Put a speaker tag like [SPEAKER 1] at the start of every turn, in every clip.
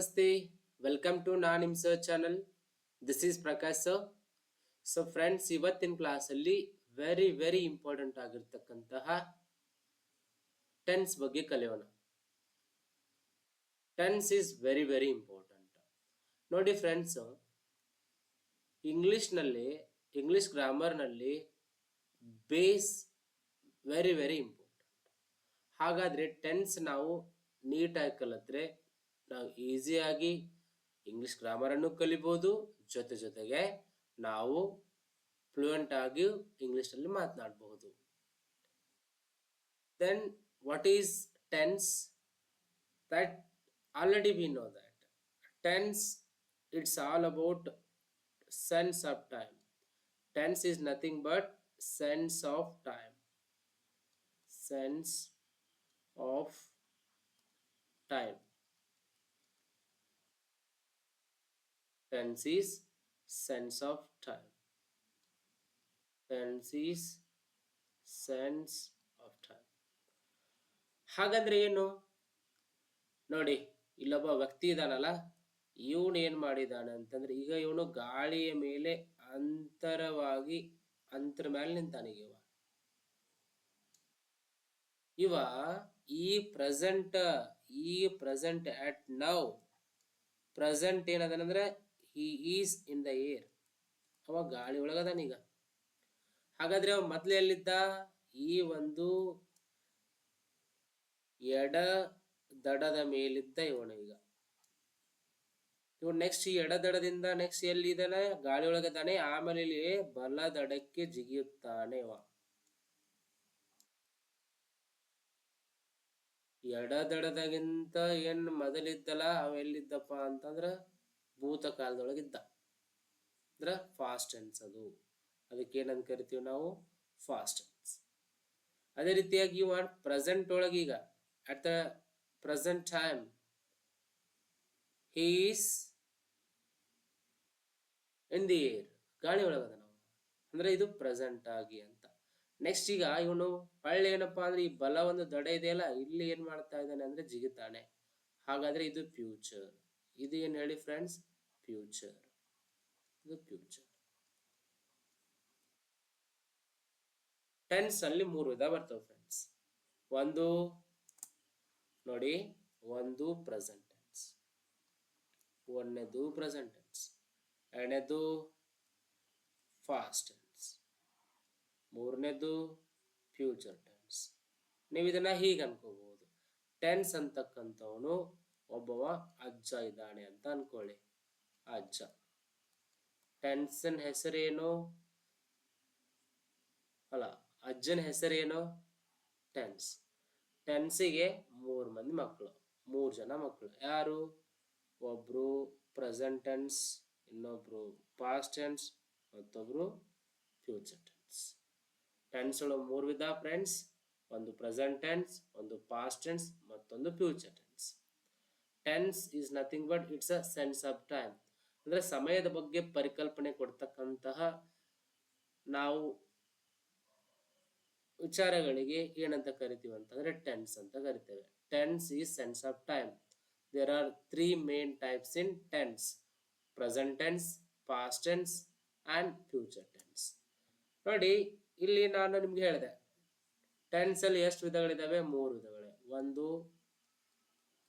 [SPEAKER 1] Namaste. Welcome to Nanim Sir channel. This is Prakash sir. So friends, ಇವತ್ತಿನ class ಅಲ್ಲಿ very important ಆಗಿರ್ತಕ್ಕಂತಹ tense ಬಗ್ಗೆ ಕಲಿಯೋಣ. Tense is very important. ನೋಡಿ friends, English grammar ನಲ್ಲಿ base very important. ಹಾಗಾದ್ರೆ tense ನಾವು ನೀಟಾಗಿ ಕಲಿತ್ರೆ ನಾವು ಈಸಿಯಾಗಿ ಇಂಗ್ಲಿಷ್ ಗ್ರಾಮರ್ ಅನ್ನು ಕಲಿಬಹುದು, ಜೊತೆಗೆ ನಾವು ಫ್ಲೂಯೆಂಟ್ ಆಗಿ ಇಂಗ್ಲಿಷ್ ನಲ್ಲಿ ಮಾತನಾಡಬಹುದು. Then what is tense? That already we know that tense it's all about sense of time. Tense is nothing but sense of time. Sense of time. Tense is sense of time. Tense is sense of time. ಹಾಗಂದ್ರೆ ಏನು ನೋಡಿ, ಇಲ್ಲೊಬ್ಬ ವ್ಯಕ್ತಿ ಇದಾನಲ್ಲ, ಇವನು ಏನ್ ಮಾಡಿದಾನೆ ಅಂತಂದ್ರೆ, ಈಗ ಇವನು ಗಾಳಿಯ ಮೇಲೆ ಅಂತರ ಮೇಲೆ ನಿಂತಾನೆ. ಇವ ಈ ಪ್ರೆಸೆಂಟ್ ಅಟ್ ನೌ ಪ್ರೆಸೆಂಟ್ ಏನದನಂದ್ರೆ he is in the air. ಅವ ಗಾಳಿ ಒಳಗದಾನೀಗ. ಹಾಗಾದ್ರೆ ಅವ ಮೊದ್ಲು ಎಲ್ಲಿದ್ದ? ಈ ಒಂದು ಎಡ ದಡದ ಮೇಲಿದ್ದ ಇವನು. ಈಗ ಇವನು ನೆಕ್ಸ್ಟ್ ಈ ಎಡ ದಡದಿಂದ ನೆಕ್ಸ್ಟ್ ಎಲ್ಲಿದ್ದಾನೆ? ಗಾಳಿ ಒಳಗದಾನೆ. ಆಮೇಲೆ ಇಲ್ಲಿ ಬಲ ದಡಕ್ಕೆ ಜಿಗಿಯುತ್ತಾನೆ. ಅವ ಎಡ ದಡದಾಗಿಂತ ಏನ್ ಮೊದಲಿದ್ದಲ್ಲ, ಅವ ಎಲ್ಲಿದ್ದಪ್ಪ ಅಂತಂದ್ರ ಭೂತ ಕಾಲದೊಳಗಿದ್ದ. ಅಂದ್ರ ಫಾಸ್ಟ್ ಟೆನ್ಸ್. ಅದಕ್ಕೆ ಏನಂತ ಕರಿತೀವಿ ನಾವು? Past tense. ಅದೇ ರೀತಿಯಾಗಿ ಇವ ಪ್ರೆಸೆಂಟ್ ಒಳಗೀಗ at the present time he is in the air. ಗಾಳಿ ಒಳಗದ ನಾವು ಅಂದ್ರೆ ಇದು ಪ್ರೆಸೆಂಟ್ ಆಗಿ ಅಂತ. ನೆಕ್ಸ್ಟ್ ಈಗ ಇವನು ಹೊಳ್ಳಿ ಏನಪ್ಪಾ ಅಂದ್ರೆ ಈ ಬಲ ಒಂದು ದಡ ಇದೆಯಲ್ಲ, ಇಲ್ಲಿ ಏನ್ ಮಾಡ್ತಾ ಇದ್ದಾನೆ ಅಂದ್ರೆ ಜಿಗಿತಾನೆ. ಹಾಗಾದ್ರೆ ಇದು ಫ್ಯೂಚರ್. ಇದು ಏನ್ ಹೇಳಿ ಫ್ರೆಂಡ್ಸ್? ಫ್ಯೂಚರ್. ಇದು ಫ್ಯೂಚರ್. ಟೆನ್ಸ್ ಅಲ್ಲಿ 3 ವಿಧ ಬರ್ತವೆ ಫ್ರೆಂಡ್ಸ್. ಒಂದು ನೋಡಿ, ಒಂದು ಪ್ರೆಸೆಂಟ್ ಟೆನ್ಸ್, ಒಂದನೇದು ಪ್ರೆಸೆಂಟ್ ಟೆನ್ಸ್, ಎರಡನೇದು ಫಾಸ್ಟ್ ಟೆನ್ಸ್, ಮೂರನೇದು ಫ್ಯೂಚರ್ ಟೆನ್ಸ್. ನೀವು ಇದನ್ನ ಹೀಗೆ ಅನ್ಕೋಬಹುದು, ಟೆನ್ಸ್ ಅಂತಕ್ಕಂಥವನು ಒಬ್ಬವ ಅಜ್ಜ ಇದ್ದಾನೆ ಅಂತ ಅನ್ಕೊಳ್ಳಿ. ಅಜ್ಜ. ಟೆನ್ಸನ್ ಹೆಸರೇನು? ಅಲ್ಲ, ಅಜ್ಜನ ಹೆಸರೇನು? ಟೆನ್ಸ್. ಟೆನ್ಸಿಗೆ 3 ಜನ ಮಕ್ಕಳು. ಯಾರು? ಒಬ್ರು ಪ್ರೆಸೆಂಟ್ ಟೆನ್ಸ್, ಇನ್ನೊಬ್ರು ಪಾಸ್ಟ್ ಟೆನ್ಸ್, ಮತ್ತೊಬ್ರು ಫ್ಯೂಚರ್ ಟೆನ್ಸ್. ಟೆನ್ಸ್ ಒಳಗೆ 3 ವಿಧ ಫ್ರೆಂಡ್ಸ್. ಒಂದು ಪ್ರೆಸೆಂಟ್ ಟೆನ್ಸ್, ಒಂದು ಪಾಸ್ಟ್ ಟೆನ್ಸ್, ಮತ್ತೊಂದು future tense. Tense is nothing but it's a sense of time. ಅಂದ್ರೆ ಸಮಯದ ಬಗ್ಗೆ ಪರಿಕಲ್ಪನೆ ಕೊಡ್ತಕ್ಕಂತಹ ನಾವು ವಿಚಾರಗಳಿಗೆ ಏನಂತ ಕರಿತೀವಿ ಅಂತಂದ್ರೆ ಟೆನ್ಸ್ ಅಂತ ಕರಿತೇವೆ. Tense is sense of time. There are 3 main types in tense: present tense, past tense and future tense. ನೋಡಿ, ಇಲ್ಲಿ ನಾನು ನಿಮ್ಗೆ ಹೇಳಿದೆ ಟೆನ್ಸ್ ಅಲ್ಲಿ ಎಷ್ಟು ವಿಧಗಳಿದಾವೆ? 3 ವಿಧಗಳಿವೆ. ಒಂದು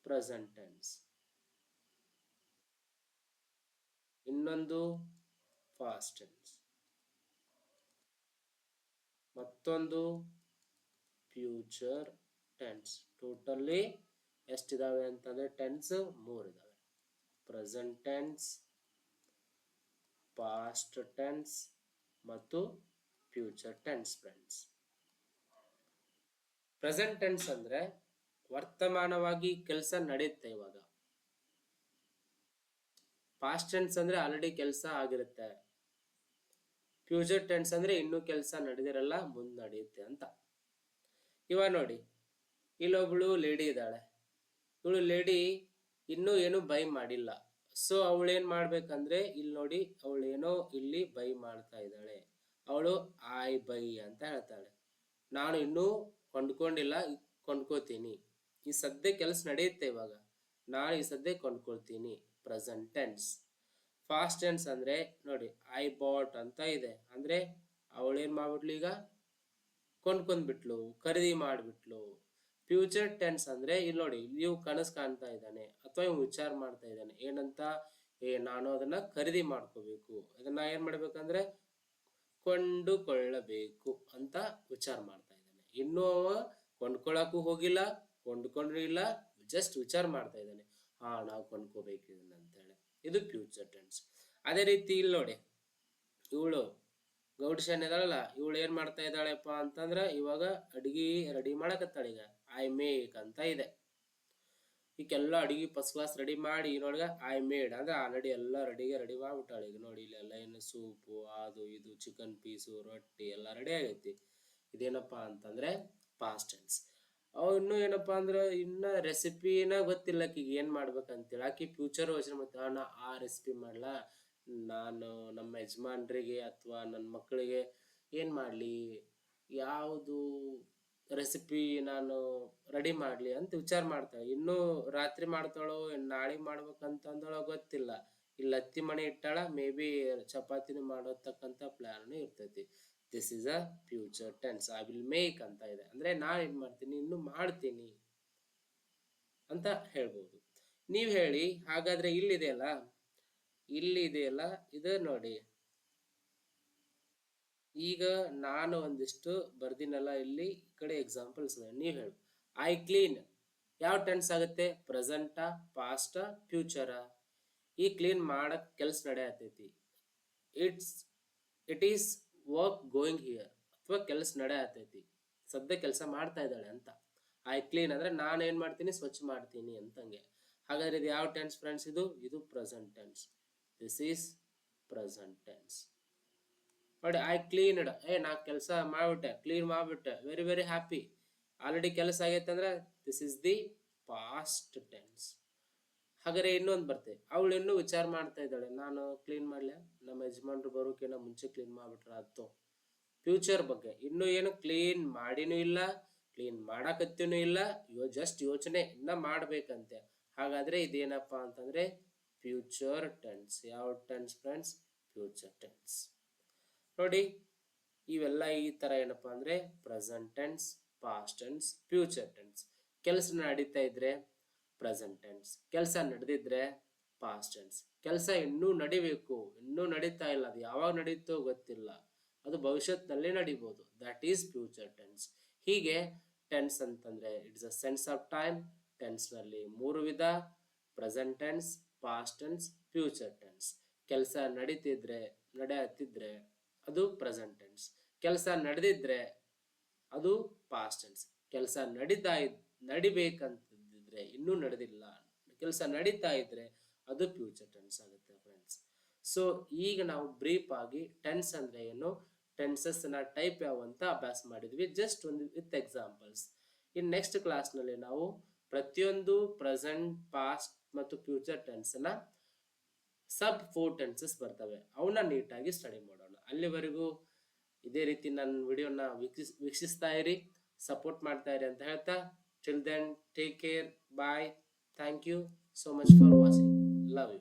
[SPEAKER 1] ಪ್ರೆಸೆಂಟ್ ಟೆನ್ಸ್, ಇನ್ನೊಂದು ಪಾಸ್ಟ್ ಟೆನ್ಸ್, ಮತ್ತೊಂದು ಫ್ಯೂಚರ್ ಟೆನ್ಸ್. ಟೋಟಲಿ ಎಷ್ಟಿದಾವೆ ಅಂತಂದ್ರೆ ಟೆನ್ಸ್ 3 ಇದಾವೆ: ಪ್ರೆಸೆಂಟ್ ಟೆನ್ಸ್, ಪಾಸ್ಟ್ ಟೆನ್ಸ್ ಮತ್ತು future tense friends. Present tense ಅಂದ್ರೆ ವರ್ತಮಾನವಾಗಿ ಕೆಲಸ ನಡೆಯುತ್ತೆ ಇವಾಗ. ಪಾಸ್ಟ್ ಟೆನ್ಸ್ ಅಂದ್ರೆ ಆಲ್ರೆಡಿ ಕೆಲಸ ಆಗಿರುತ್ತೆ. ಫ್ಯೂಚರ್ ಟೆನ್ಸ್ ಅಂದ್ರೆ ಇನ್ನೂ ಕೆಲಸ ನಡೆದಿರಲ್ಲ, ಮುಂದೆ ನಡೆಯುತ್ತೆ ಅಂತ. ಇವಾಗ ನೋಡಿ, ಇಲ್ಲೊಬ್ಳು ಲೇಡಿ ಇದ್ದಾಳೆ. ಇವಳು ಲೇಡಿ ಇನ್ನೂ ಏನು ಬೈ ಮಾಡಿಲ್ಲ. ಸೊ ಅವಳೇನ್ ಮಾಡ್ಬೇಕಂದ್ರೆ, ಇಲ್ಲಿ ನೋಡಿ, ಅವಳೇನೋ ಇಲ್ಲಿ ಬೈ ಮಾಡ್ತಾ ಇದ್ದಾಳೆ. ಅವಳು ಐ ಬೈ ಅಂತ ಹೇಳ್ತಾಳೆ. ನಾನು ಇನ್ನೂ ಕೊಂಡ್ಕೊಂಡಿಲ್ಲ, ಕೊಂಡ್ಕೋತೀನಿ. ಈ ಸದ್ಯ ಕೆಲಸ ನಡೆಯುತ್ತೆ ಇವಾಗ. ನಾನು ಈ ಸದ್ಯ ಕೊಂಡ್ಕೊಳ್ತೀನಿ, ಪ್ರೆಸೆಂಟ್ ಟೆನ್ಸ್. ಫಾಸ್ಟ್ ಟೆನ್ಸ್ ಅಂದ್ರೆ ನೋಡಿ, ಐ ಬಾಟ್ ಅಂತ ಇದೆ, ಅಂದ್ರೆ ಅವಳೇನ್ ಮಾಡ್ಬಿಟ್ಲು, ಈಗ ಕೊಂಡ್ಕೊಂಡ್ಬಿಟ್ಲು, ಖರೀದಿ ಮಾಡ್ಬಿಟ್ಲು. ಫ್ಯೂಚರ್ ಟೆನ್ಸ್ ಅಂದ್ರೆ ಇಲ್ಲಿ ನೋಡಿ, ನೀವು ಕನಸು ಕಾಣ್ತಾ ಇದ್ದಾನೆ ಅಥವಾ ಇವ್ ವಿಚಾರ ಮಾಡ್ತಾ ಇದ್ದಾನೆ ಏನಂತ, ನಾನು ಅದನ್ನ ಖರೀದಿ ಮಾಡ್ಕೋಬೇಕು, ಅದನ್ನ ಏನ್ ಮಾಡ್ಬೇಕಂದ್ರೆ ಕೊಂಡುಕೊಳ್ಳಬೇಕು ಅಂತ ವಿಚಾರ ಮಾಡ್ತಾ ಇದ್ದಾನೆ. ಇನ್ನೂ ಅವ ಕೊಂಡ್ಕೊಳಕ್ಕೂ ಹೋಗಿಲ್ಲ, ಕೊಂಡ್ಕೊಂಡ್ರು ಇಲ್ಲ, ಜಸ್ಟ್ ವಿಚಾರ ಮಾಡ್ತಾ ಇದ್ದಾನೆ, ನಾವು ಕೊಂಡ್ಕೋಬೇಕು ಇದನ್ನ ಅಂತೇಳಿ. ಇದು ಫ್ಯೂಚರ್ ಟೆನ್ಸ್. ಅದೇ ರೀತಿ ಇಲ್ಲಿ ನೋಡಿ, ಇವಳು ಗೌಡ್ಶನ್ ಇದಾಳಲ್ಲ, ಇವಳು ಏನ್ ಮಾಡ್ತಾ ಇದ್ದಾಳೆಪ್ಪ ಅಂತಂದ್ರ ಇವಾಗ ಅಡಿಗೆ ರೆಡಿ ಮಾಡಕತ್ತಾಳ. ಈಗ ಐ ಮೇಕ್ ಅಂತ ಇದೆ, ಈಗೆಲ್ಲ ಅಡಿಗೆ ಫಸ್ಟ್ ಕ್ಲಾಸ್ ರೆಡಿ ಮಾಡಿ ನೋಡ್ಗ ಐ ಮೇಡ್ ಅಂದ್ರೆ ಆಲ್ರೆಡಿ ಎಲ್ಲ ರೆಡಿ ಮಾಡ್ಬಿಟ್ಟಾಳೆ. ಈಗ ನೋಡಿ ಇಲ್ಲೆಲ್ಲ ಏನು ಸೂಪು ಅದು ಇದು ಚಿಕನ್ ಪೀಸು ರೊಟ್ಟಿ ಎಲ್ಲ ರೆಡಿ ಆಗೈತಿ. ಇದೇನಪ್ಪಾ ಅಂತಂದ್ರೆ ಪಾಸ್ಟ್ ಟೆನ್ಸ್. ಇನ್ನೂ ಏನಪ್ಪಾ ಅಂದ್ರೆ ಇನ್ನ ರೆಸಿಪಿನ ಗೊತ್ತಿಲ್ಲ ಆಕಿಗೆ ಏನ್ ಮಾಡ್ಬೇಕಂತೇಳಿ. ಆಕಿ ಫ್ಯೂಚರ್ ಯೋಚನೆ ಮಾಡ್ತಾಳ, ನಾ ಆ ರೆಸಿಪಿ ಮಾಡ್ಲಾ, ನಾನು ನಮ್ಮ ಯಜಮಾನ್ರಿಗೆ ಅಥವಾ ನನ್ನ ಮಕ್ಕಳಿಗೆ ಏನ್ ಮಾಡ್ಲಿ, ಯಾವುದು ರೆಸಿಪಿ ನಾನು ರೆಡಿ ಮಾಡ್ಲಿ ಅಂತ ವಿಚಾರ ಮಾಡ್ತಾಳೆ. ಇನ್ನೂ ರಾತ್ರಿ ಮಾಡ್ತಾಳೋ ನಾಳೆ ಮಾಡ್ಬೇಕಂತಂದಳೋ ಗೊತ್ತಿಲ್ಲ. ಇಲ್ಲಿ ಹತ್ತಿ ಮಣಿ ಇಟ್ಟಾಳ, ಮೇ ಬಿ ಚಪಾತಿನ ಮಾಡೋತಕ್ಕಂತ ಪ್ಲಾನ್ ಇರ್ತೈತಿ. This is a future tense. I will make ಅಂತ ಇದೆ, ಅಂದ್ರೆ ನಾ ಏನ್ ಮಾಡ್ತೀನಿ, ಇನ್ನು ಮಾಡ್ತೀನಿ ಅಂತ ಹೇಳ್ಬೋದು. ನೀವ್ ಹೇಳಿ ಹಾಗಾದ್ರೆ ಇಲ್ಲಿದೆಯಲ್ಲ, ಇದು ನೋಡಿ, ಈಗ ನಾನು ಒಂದಿಷ್ಟು ಬರ್ದಿನಲ್ಲ, ಇಲ್ಲಿ ಈ ಕಡೆ ಎಕ್ಸಾಂಪಲ್ಸ್ ನೀವ್ ಹೇಳಿ. ಐ ಕ್ಲೀನ್ ಯಾವ ಟೆನ್ಸ್ ಆಗುತ್ತೆ, ಪ್ರೆಸೆಂಟಾ, ಪಾಸ್ಟಾ, ಫ್ಯೂಚರಾ? ಈ ಕ್ಲೀನ್ ಮಾಡಕ್ ಕೆಲ್ಸ ನಡೆಯತೈತಿ. It is work going here, ಅಥವಾ ಕೆಲಸ ನಡೆಯತೈತಿ, ಸದ್ಯ ಕೆಲಸ ಮಾಡ್ತಾ ಇದ್ದಾಳೆ ಅಂತ. ಐ ಕ್ಲೀನ್ ಅಂದ್ರೆ ನಾನು ಏನ್ ಮಾಡ್ತೀನಿ, ಸ್ವಚ್ಛ ಮಾಡ್ತೀನಿ ಅಂತಂಗೆ. ಹಾಗಾದ್ರೆ ಇದು ಯಾವ ಟೆನ್ಸ್ ಫ್ರೆಂಡ್ಸ್? ಇದು present tense. This is present tense. ನೋಡಿ, ಐ ಕ್ಲೀನ್ಡ್, ನಾ ಕೆಲಸ ಮಾಡ್ಬಿಟ್ಟೆ, ಕ್ಲೀನ್ ಮಾಡ್ಬಿಟ್ಟೆ, ವೆರಿ ವೆರಿ ಹ್ಯಾಪಿ, ಆಲ್ರೆಡಿ ಕೆಲಸ ಆಗೈತೆ ಅಂದ್ರೆ this is the past tense. ಹಾಗಾದ್ರೆ ಇನ್ನೊಂದು ಬರ್ತೆ, ಅವಳು ಇನ್ನೂ ವಿಚಾರ ಮಾಡ್ತಾ ಇದ್ದಾಳೆ, ನಾನು ಕ್ಲೀನ್ ಮಾಡ್ಲೆ, ನಮ್ಮ ಯಜಮಾನ್ರು ಬರೋಕಿನ ಮುಂಚೆ ಕ್ಲೀನ್ ಮಾಡ್ಬಿಟ್ರೆ ಆಯ್ತು. ಫ್ಯೂಚರ್ ಬಗ್ಗೆ ಇನ್ನೂ ಏನು ಕ್ಲೀನ್ ಮಾಡಿನೂ ಇಲ್ಲ, ಕ್ಲೀನ್ ಮಾಡಕತ್ತೂ ಇಲ್ಲ, ಜಸ್ಟ್ ಯೋಚನೆ ಇನ್ನ ಮಾಡ್ಬೇಕಂತೆ. ಹಾಗಾದ್ರೆ ಇದೇನಪ್ಪಾ ಅಂತಂದ್ರೆ ಫ್ಯೂಚರ್ ಟೆನ್ಸ್. ಯಾವ ಟೆನ್ಸ್ ಫ್ರೆಂಡ್ಸ್? Future tense. ನೋಡಿ, ಇವೆಲ್ಲ ಈ ತರ ಏನಪ್ಪಾ ಅಂದ್ರೆ present tense, past tense, future tense. ಕೆಲಸ ನಡೀತಾ ಇದ್ರೆ ಪ್ರೆಸೆಂಟ್ ಟೆನ್ಸ್, ಕೆಲಸ ನಡೆದಿದ್ರೆ ಪಾಸ್ಟ್ ಟೆನ್ಸ್. ಕೆಲಸ ಇನ್ನೂ ನಡಿಬೇಕು, ಇನ್ನೂ ನಡೀತಾ ಇಲ್ಲ, ಅದು ಯಾವಾಗ ನಡೀತೋ ಗೊತ್ತಿಲ್ಲ, ಅದು ಭವಿಷ್ಯತ್ನಲ್ಲಿ ನಡಿಬಹುದು, ದಟ್ ಈಸ್ ಫ್ಯೂಚರ್ ಟೆನ್ಸ್. ಹೀಗೆ ಟೆನ್ಸ್ ಅಂತಂದ್ರೆ it's a sense of time. Tense ನಲ್ಲಿ 3 ವಿಧ: present tense, past tense, future tense. ಕೆಲಸ ನಡೆಯುತ್ತಿದ್ರೆ ಅದು ಪ್ರೆಸೆಂಟ್ ಟೆನ್ಸ್, ಕೆಲಸ ನಡೆದಿದ್ರೆ ಅದು ಪಾಸ್ಟ್ ಟೆನ್ಸ್, ಕೆಲಸ ನಡಿಬೇಕಂತಿದ್ರೆ ಇನ್ನೂ ನಡೆದಿಲ್ಲ, ಕೆಲಸ ನಡೀತಾ ಇದ್ರೆ ಅದು ಫ್ಯೂಚರ್ ಟೆನ್ಸ್ ಆಗುತ್ತೆ ಫ್ರೆಂಡ್ಸ್. ಸೊ ಈಗ ನಾವು ಬ್ರೀಫ್ ಆಗಿ ಟೆನ್ಸ್ ಅಂದ್ರೆ ಏನು, ಟೆನ್ಸಸ್ ನ ಟೈಪ್ ಯಾವ ಅಂತ ಅಭ್ಯಾಸ ಮಾಡಿದ್ವಿ, ಜಸ್ಟ್ ಒಂದು with examples. In next class ನಲ್ಲಿ ನಾವು ಪ್ರತಿಯೊಂದು ಪ್ರೆಸೆಂಟ್, ಪಾಸ್ಟ್ ಮತ್ತು ಫ್ಯೂಚರ್ ಟೆನ್ಸ್ ನ ಸಬ್ 4 ಟೆನ್ಸಸ್ ಬರ್ತವೆ, ಅವನ್ನ ನೀಟಾಗಿ ಸ್ಟಡಿ ಮಾಡೋಣ. ಅಲ್ಲಿವರೆಗೂ ಇದೇ ರೀತಿ ನನ್ನ ವಿಡಿಯೋನ ವೀಕ್ಷಿಸ್ತಾ ಇರಿ, ಸಪೋರ್ಟ್ ಮಾಡ್ತಾ ಇರಿ ಅಂತ ಹೇಳ್ತಾ, till then take care, bye, thank you so much for watching, love you.